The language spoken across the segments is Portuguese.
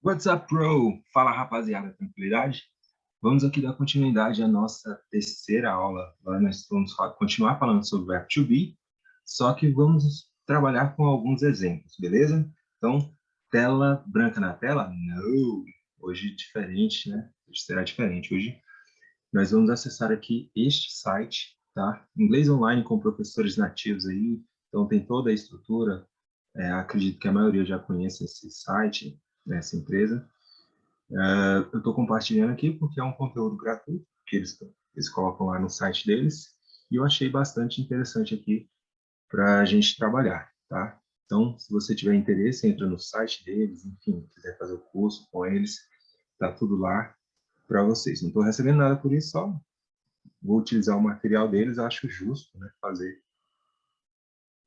What's up, bro? Fala, rapaziada, tranquilidade? Vamos aqui dar continuidade à nossa terceira aula. Agora nós vamos continuar falando sobre o verbo to be, só que vamos trabalhar com alguns exemplos, beleza? Então, tela branca na tela? Não! Hoje diferente, né? Hoje será diferente. Hoje nós vamos acessar aqui este site, tá? Inglês online com professores nativos aí, então tem toda a estrutura. Acredito que a maioria já conhece esse site, né, essa empresa. Eu estou compartilhando aqui porque é um conteúdo gratuito que eles colocam lá no site deles e eu achei bastante interessante aqui para a gente trabalhar, tá? Então, se você tiver interesse, entra no site deles, enfim, quiser fazer o curso com eles, tá tudo lá para vocês. Não estou recebendo nada por isso, só vou utilizar o material deles, acho justo, né, fazer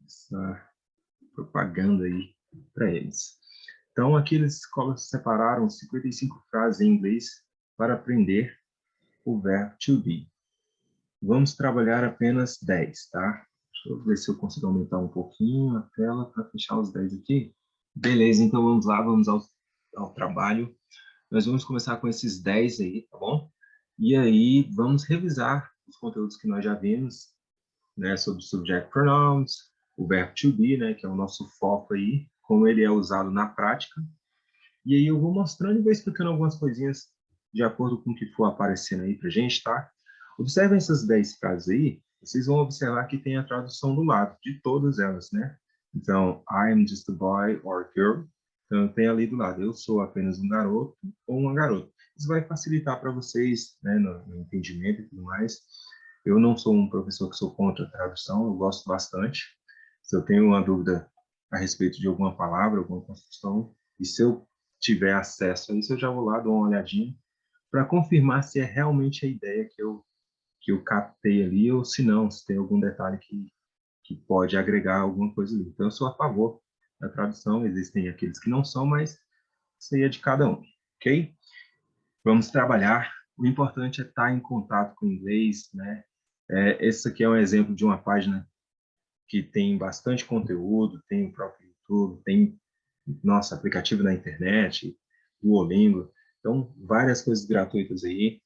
essa propaganda aí para eles. Então, aqui eles separaram 55 frases em inglês para aprender o verbo to be. Vamos trabalhar apenas 10, tá? Deixa eu ver se eu consigo aumentar um pouquinho a tela para fechar os 10 aqui. Beleza, então vamos lá, vamos ao trabalho. Nós vamos começar com esses 10 aí, tá bom? E aí vamos revisar os conteúdos que nós já vimos, né, sobre subject pronouns, o verbo to be, né, que é o nosso foco aí, como ele é usado na prática. E aí eu vou mostrando e vou explicando algumas coisinhas de acordo com o que for aparecendo aí pra gente, tá? Observem essas 10 frases aí, vocês vão observar que tem a tradução do lado, de todas elas, né? Então, I am just a boy or girl. Então, tem ali do lado, eu sou apenas um garoto ou uma garota. Isso vai facilitar para vocês, né, no entendimento e tudo mais. Eu não sou um professor que sou contra a tradução, eu gosto bastante. Se eu tenho uma dúvida a respeito de alguma palavra, alguma construção, e se eu tiver acesso a isso, eu já vou lá, dou uma olhadinha, para confirmar se é realmente a ideia que eu captei ali, ou se não, se tem algum detalhe que pode agregar alguma coisa ali. Então, eu sou a favor da tradução, existem aqueles que não são, mas isso aí é de cada um, ok? Vamos trabalhar. O importante é estar em contato com o inglês, né? Esse aqui é um exemplo de uma página que tem bastante conteúdo, tem o próprio YouTube, tem nosso aplicativo na internet, o Duolingo, então várias coisas gratuitas aí.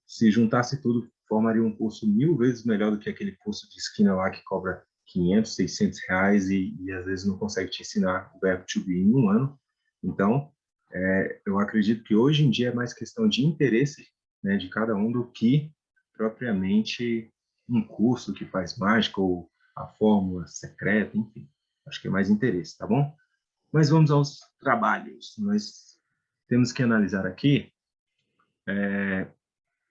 Se juntasse tudo, formaria um curso 1000 vezes melhor do que aquele curso de esquina lá que cobra 500, 600 reais e às vezes não consegue te ensinar o verbo to be em um ano. Então, eu acredito que hoje em dia é mais questão de interesse, né, de cada um do que propriamente um curso que faz mágica ou a fórmula secreta, enfim. Acho que é mais interesse, tá bom? Mas vamos aos trabalhos. Nós temos que analisar aqui,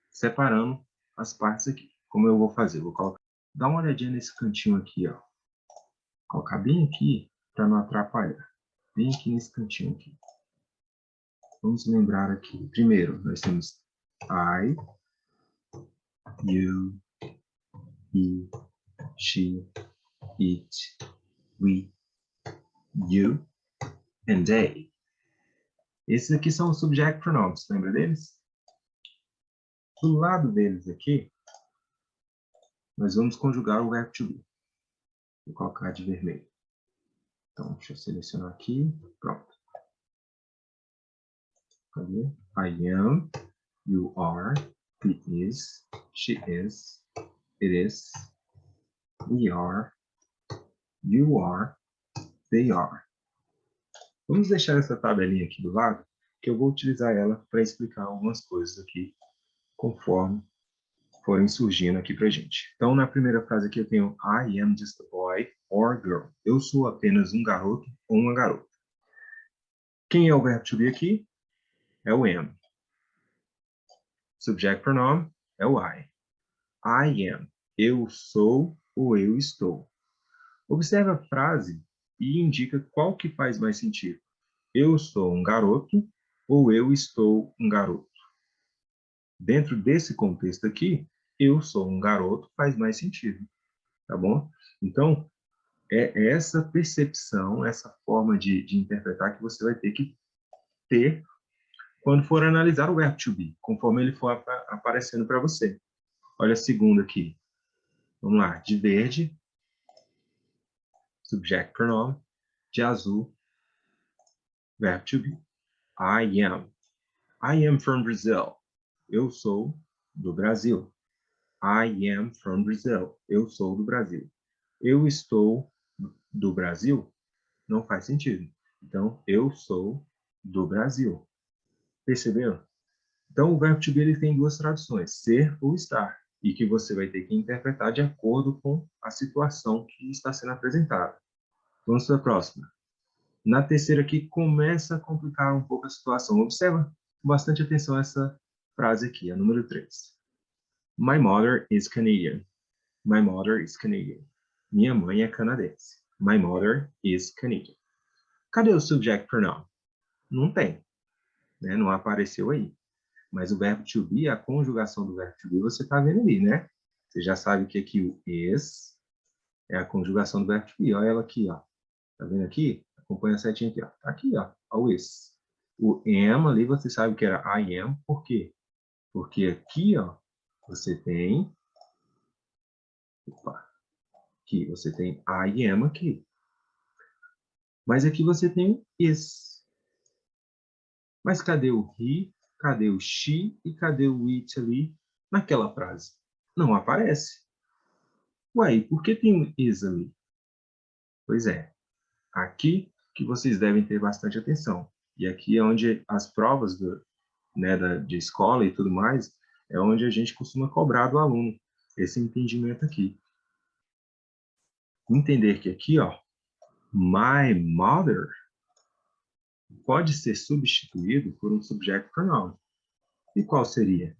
separando as partes aqui. Como eu vou fazer? Vou colocar, dá uma olhadinha nesse cantinho aqui, ó. Colocar bem aqui para não atrapalhar. Bem aqui nesse cantinho aqui. Vamos lembrar aqui. Primeiro, nós temos I, you, he, she, it, we, you and they. Esses aqui são os subject pronouns, lembra deles? Do lado deles aqui, nós vamos conjugar o verbo to be. Vou colocar de vermelho. Então, deixa eu selecionar aqui. Pronto. Cadê? I am, you are, he is, she is, it is, we are, you are, they are. Vamos deixar essa tabelinha aqui do lado, que eu vou utilizar ela para explicar algumas coisas aqui, conforme forem surgindo aqui para gente. Então, na primeira frase aqui eu tenho I am just a boy or girl. Eu sou apenas um garoto ou uma garota. Quem é o verbo to be aqui? É o am. Subject pronoun é o I. I am. Eu sou ou eu estou. Observe a frase e indica qual que faz mais sentido. Eu sou um garoto ou eu estou um garoto. Dentro desse contexto aqui, eu sou um garoto faz mais sentido, tá bom? Então, é essa percepção, essa forma de interpretar que você vai ter que ter quando for analisar o verbo to be, conforme ele for aparecendo para você. Olha a segunda aqui. Vamos lá. De verde, subject pronoun. De azul, verbo to be. I am. I am from Brazil. Eu sou do Brasil. I am from Brazil. Eu sou do Brasil. Eu estou do Brasil? Não faz sentido. Então, eu sou do Brasil. Percebeu? Então, o verbo to be ele tem duas traduções, ser ou estar, e que você vai ter que interpretar de acordo com a situação que está sendo apresentada. Vamos para a próxima. Na terceira aqui, começa a complicar um pouco a situação. Observa com bastante atenção essa frase aqui, a número 3. My mother is Canadian. My mother is Canadian. Minha mãe é canadense. My mother is Canadian. Cadê o subject pronoun? Não tem, né? Não apareceu aí. Mas o verbo to be, a conjugação do verbo to be, você está vendo ali, né? Você já sabe que aqui o is é a conjugação do verbo to be. Olha ela aqui, ó. Tá vendo aqui? Acompanha a setinha aqui, ó. Tá aqui, ó. O is. O am ali, você sabe que era I am. Por quê? Porque aqui, ó, você tem... Opa. Aqui você tem I am aqui. Mas aqui você tem o is. Mas cadê o he? Cadê o she? E cadê o it ali naquela frase? Não aparece. Ué, por que tem um is ali? Pois é, aqui que vocês devem ter bastante atenção. E aqui é onde as provas de escola e tudo mais, é onde a gente costuma cobrar do aluno esse entendimento aqui. Entender que aqui, ó, my mother pode ser substituído por um subject pronoun. E qual seria?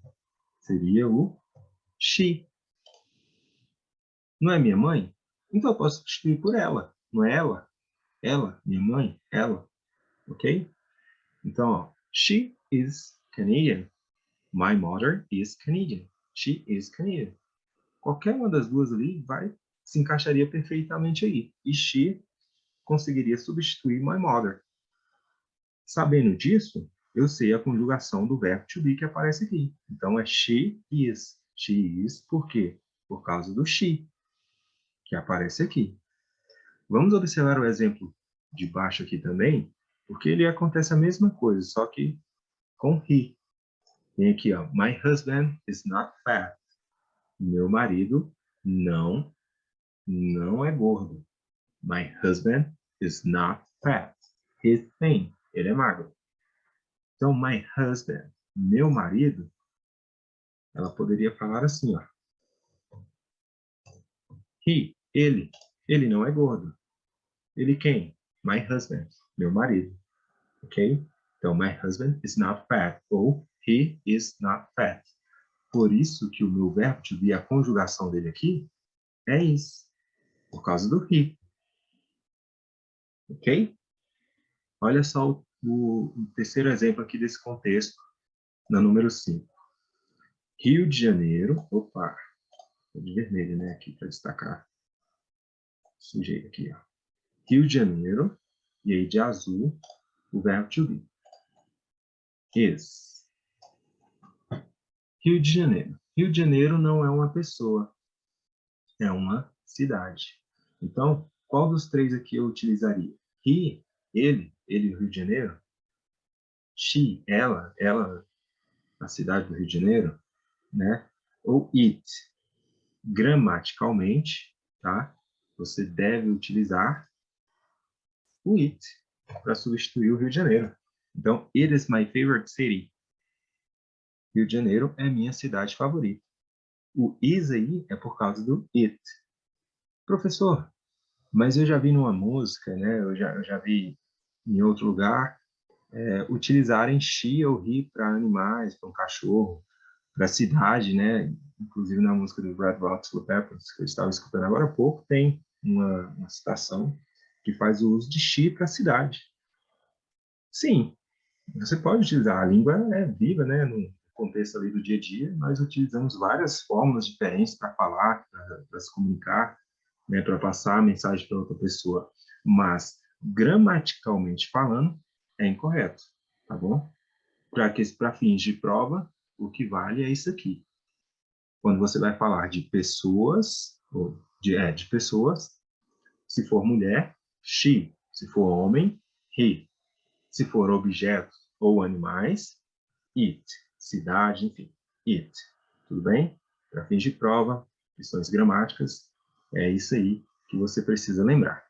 Seria o she. Não é minha mãe? Então eu posso substituir por ela. Não é ela? Ela, minha mãe, ela. Ok? Então, ó, she is Canadian. My mother is Canadian. She is Canadian. Qualquer uma das duas ali se encaixaria perfeitamente aí. E she conseguiria substituir my mother. Sabendo disso, eu sei a conjugação do verbo to be que aparece aqui. Então, é she is. She is por quê? Por causa do she, que aparece aqui. Vamos observar o exemplo de baixo aqui também, porque ele acontece a mesma coisa, só que com he. Tem aqui, ó, my husband is not fat. Meu marido não é gordo. My husband is not fat. He's thin. Ele é magro. Então, my husband, meu marido, ela poderia falar assim, ó. Ele não é gordo. Ele quem? My husband, meu marido. Ok? Então, my husband is not fat. Ou, he is not fat. Por isso que o meu verbo to be, a conjugação dele aqui, é is. Por causa do he. Ok? Olha só o terceiro exemplo aqui desse contexto, na número 5. Rio de Janeiro. Opa, de vermelho, né? Aqui para destacar. Sujeito aqui, ó. Rio de Janeiro. E aí de azul, o verbo to be. Is. Rio de Janeiro. Rio de Janeiro não é uma pessoa, é uma cidade. Então, qual dos três aqui eu utilizaria? He, ele, o Rio de Janeiro. She, ela, a cidade do Rio de Janeiro, né? Ou it. Gramaticalmente, tá? Você deve utilizar o it para substituir o Rio de Janeiro. Então, it is my favorite city. Rio de Janeiro é minha cidade favorita. O is aí é por causa do it. Professor, mas eu já vi numa música, né? Eu já vi em outro lugar, utilizarem she ou he para animais, para um cachorro, para a cidade, né? Inclusive na música do Red Hot Chili Peppers, que eu estava escutando agora há pouco, tem uma citação que faz o uso de she para a cidade. Sim, você pode utilizar. A língua é viva, né? No contexto ali do dia a dia, nós utilizamos várias fórmulas diferentes para falar, para se comunicar, né? Para passar a mensagem para outra pessoa. Mas, gramaticalmente falando, é incorreto, tá bom? Para fins de prova, o que vale é isso aqui. Quando você vai falar de pessoas, de pessoas, se for mulher, she. Se for homem, he. Se for objeto, ou animais. It, cidade, enfim. It, tudo bem? Para fins de prova, questões gramáticas, é isso aí que você precisa lembrar.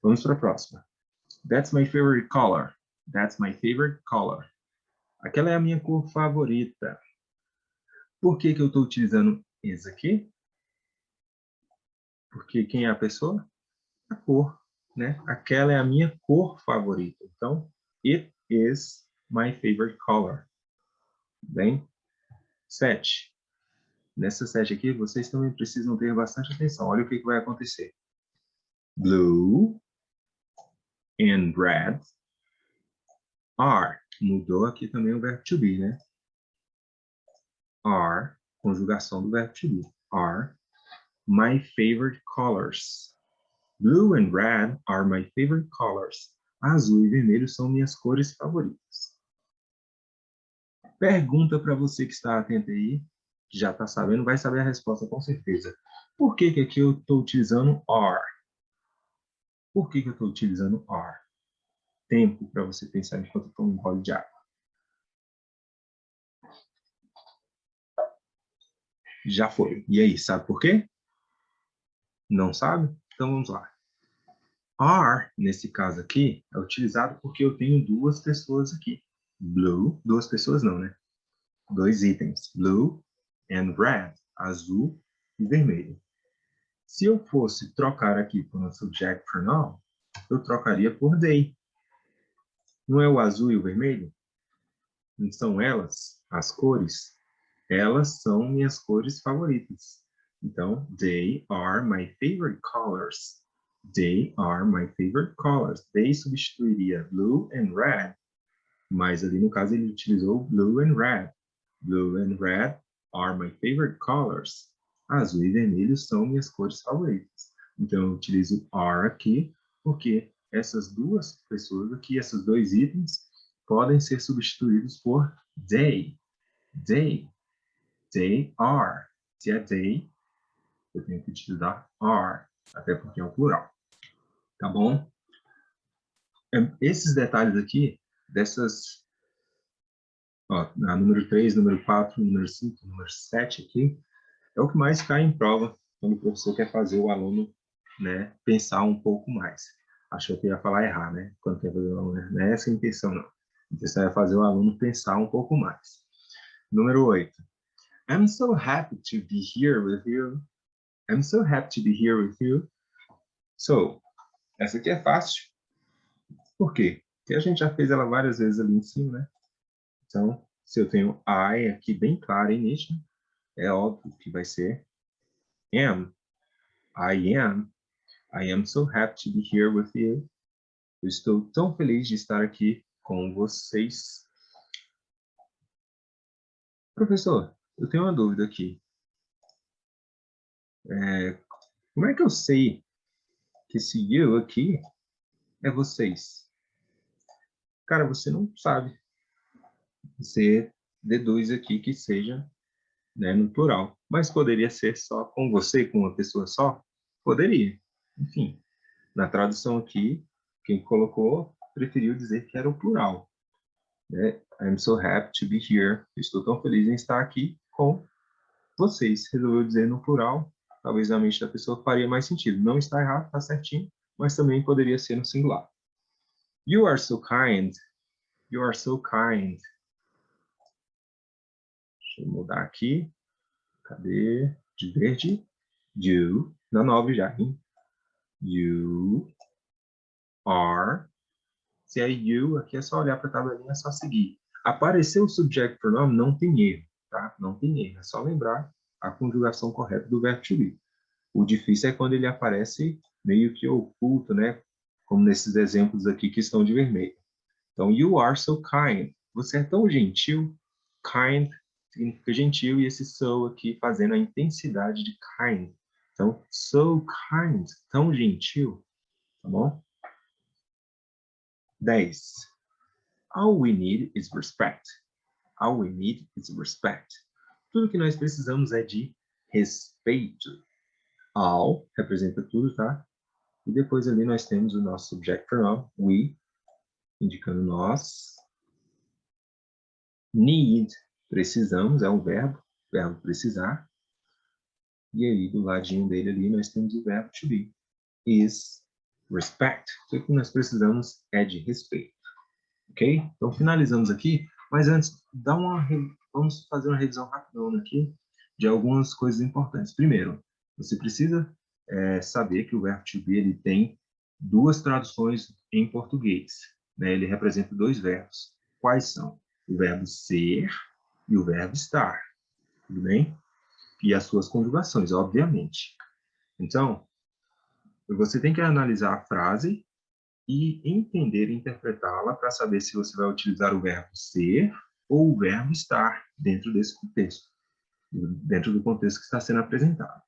Vamos para a próxima. That's my favorite color. That's my favorite color. Aquela é a minha cor favorita. Por que que eu estou utilizando is aqui? Porque quem é a pessoa? A cor, né? Aquela é a minha cor favorita. Então, it is my favorite color. Bem? 7. Nessa 7 aqui, vocês também precisam ter bastante atenção. Olha o que vai acontecer. Blue and red are. Mudou aqui também o verbo to be, né? Are, conjugação do verbo to be. Are my favorite colors. Blue and red are my favorite colors. Azul e vermelho são minhas cores favoritas. Pergunta para você que está atento aí, que já está sabendo, vai saber a resposta com certeza. Por que que aqui eu estou utilizando are? Por que que eu estou utilizando are? Tempo para você pensar enquanto eu tomo um gole de água. Já foi. E aí, sabe por quê? Não sabe? Então vamos lá. Are, nesse caso aqui, é utilizado porque eu tenho duas pessoas aqui. Blue, duas pessoas não, né? Dois itens. Blue and red, azul e vermelho. Se eu fosse trocar aqui por um subject pronoun, eu trocaria por they. Não é o azul e o vermelho? Não são elas, as cores? Elas são minhas cores favoritas. Então, they are my favorite colors. They are my favorite colors. They substituiria blue and red, mas ali no caso ele utilizou blue and red. Blue and red are my favorite colors. Azul e vermelho são minhas cores favoritas. Então eu utilizo are aqui, porque essas duas pessoas aqui, esses dois itens, podem ser substituídos por they. They. They are. Se é they, eu tenho que utilizar are, até porque é o plural. Tá bom? Esses detalhes aqui, dessas, ó, na número 3, número 4, número 5, número 7 aqui, é o que mais cai em prova quando o professor quer fazer o aluno, né, pensar um pouco mais. Achou que ia falar errar, né? Quando quer fazer o aluno, não é essa a intenção, não. A intenção é fazer o aluno pensar um pouco mais. Número 8. I'm so happy to be here with you. I'm so happy to be here with you. So, essa aqui é fácil. Por quê? Porque a gente já fez ela várias vezes ali em cima, né? Então, se eu tenho I aqui bem claro e nítido, é óbvio que vai ser am. I am. I am so happy to be here with you. Eu estou tão feliz de estar aqui com vocês. Professor, eu tenho uma dúvida aqui. Como é que eu sei que esse you aqui é vocês? Cara, você não sabe. Você deduz aqui que seja, né, no plural. Mas poderia ser só com você, com uma pessoa só? Poderia. Enfim, na tradução aqui, quem colocou preferiu dizer que era o plural. Né? I'm so happy to be here. Estou tão feliz em estar aqui com vocês. Resolveu dizer no plural. Talvez na mente da pessoa faria mais sentido. Não está errado, está certinho, mas também poderia ser no singular. You are so kind. You are so kind. Deixa eu mudar aqui. Cadê? De verde. You. Na 9 já, hein? You are. Se é you, aqui é só olhar para a tabelinha, é só seguir. Apareceu o subject pronoun, não tem erro, tá? Não tem erro. É só lembrar a conjugação correta do verbo to be. O difícil é quando ele aparece meio que oculto, né? Como nesses exemplos aqui que estão de vermelho. Então, you are so kind. Você é tão gentil. Kind significa gentil, e esse so aqui fazendo a intensidade de kind. Então, so kind, tão gentil. Tá bom? 10. All we need is respect. All we need is respect. Tudo que nós precisamos é de respeito. All representa tudo, tá? E depois ali nós temos o nosso subject pronoun, we, indicando nós. Need, precisamos, é um verbo precisar. E aí, do ladinho dele ali, nós temos o verbo to be. Is respect. Tudo que nós precisamos é de respeito. Ok? Então, finalizamos aqui. Mas antes, vamos fazer uma revisão rapidona aqui de algumas coisas importantes. Primeiro, você precisa saber que o verbo to be ele tem duas traduções em português. Né? Ele representa dois verbos. Quais são? O verbo ser e o verbo estar. Tudo bem? E as suas conjugações, obviamente. Então, você tem que analisar a frase e entender e interpretá-la para saber se você vai utilizar o verbo ser ou o verbo estar dentro desse contexto, dentro do contexto que está sendo apresentado.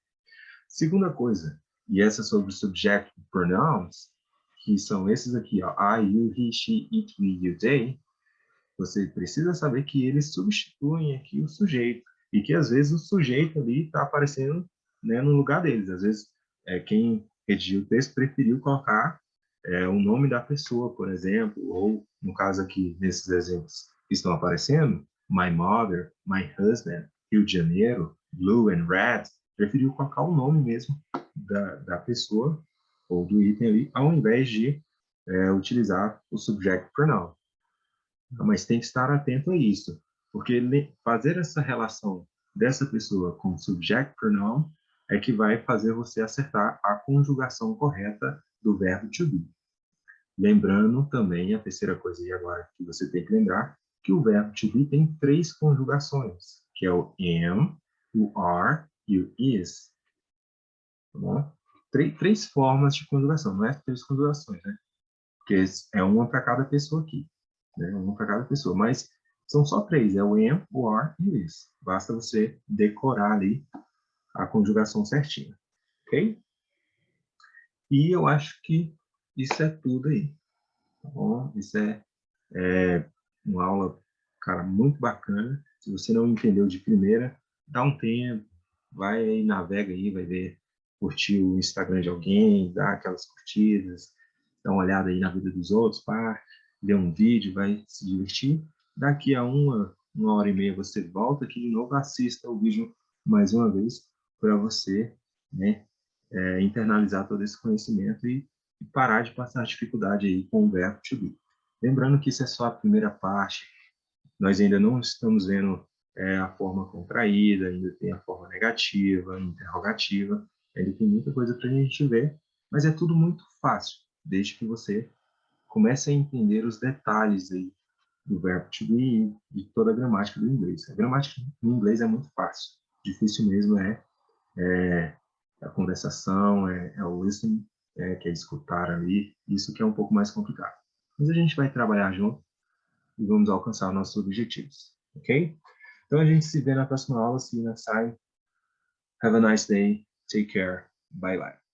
Segunda coisa, e essa sobre subject pronouns, que são esses aqui, ó, I, you, he, she, it, we, you, they, você precisa saber que eles substituem aqui o sujeito, e que às vezes o sujeito ali está aparecendo, né, no lugar deles. Às vezes, quem redigiu o texto preferiu colocar o nome da pessoa, por exemplo, ou, no caso aqui, nesses exemplos que estão aparecendo, my mother, my husband, Rio de Janeiro, blue and red, preferiu colocar o nome mesmo da pessoa ou do item ali, ao invés de utilizar o subject pronoun. Mas tem que estar atento a isso, porque fazer essa relação dessa pessoa com o subject pronoun é que vai fazer você acertar a conjugação correta do verbo to be. Lembrando também, a terceira coisa aí agora que você tem que lembrar, que o verbo to be tem três conjugações, que é o am, o are e o is. Tá bom? Três formas de conjugação, não é três conjugações, né? Porque é uma para cada pessoa aqui, né? Uma para cada pessoa, mas são só três, é o am, o are e o is. Basta você decorar ali a conjugação certinha, ok? E eu acho que isso é tudo aí, tá bom? Isso é uma aula, cara, muito bacana. Se você não entendeu de primeira, dá um tempo, vai aí, navega aí, vai ver, curtir o Instagram de alguém, dá aquelas curtidas, dá uma olhada aí na vida dos outros, pá, vê um vídeo, vai se divertir. Daqui a uma hora e meia você volta aqui de novo, assista o vídeo mais uma vez para você, né, internalizar todo esse conhecimento e parar de passar dificuldade aí com o verbo to be. Lembrando que isso é só a primeira parte, nós ainda não estamos vendo a forma contraída, ainda tem a forma negativa, interrogativa, ainda tem muita coisa para a gente ver, mas é tudo muito fácil, desde que você comece a entender os detalhes aí do verbo to be e de toda a gramática do inglês. A gramática do inglês é muito fácil, difícil mesmo é a conversação, é o listening, que é escutar ali, isso que é um pouco mais complicado. Mas a gente vai trabalhar junto e vamos alcançar nossos objetivos, ok? Então a gente se vê na próxima aula, see you next time. Have a nice day, take care, bye bye.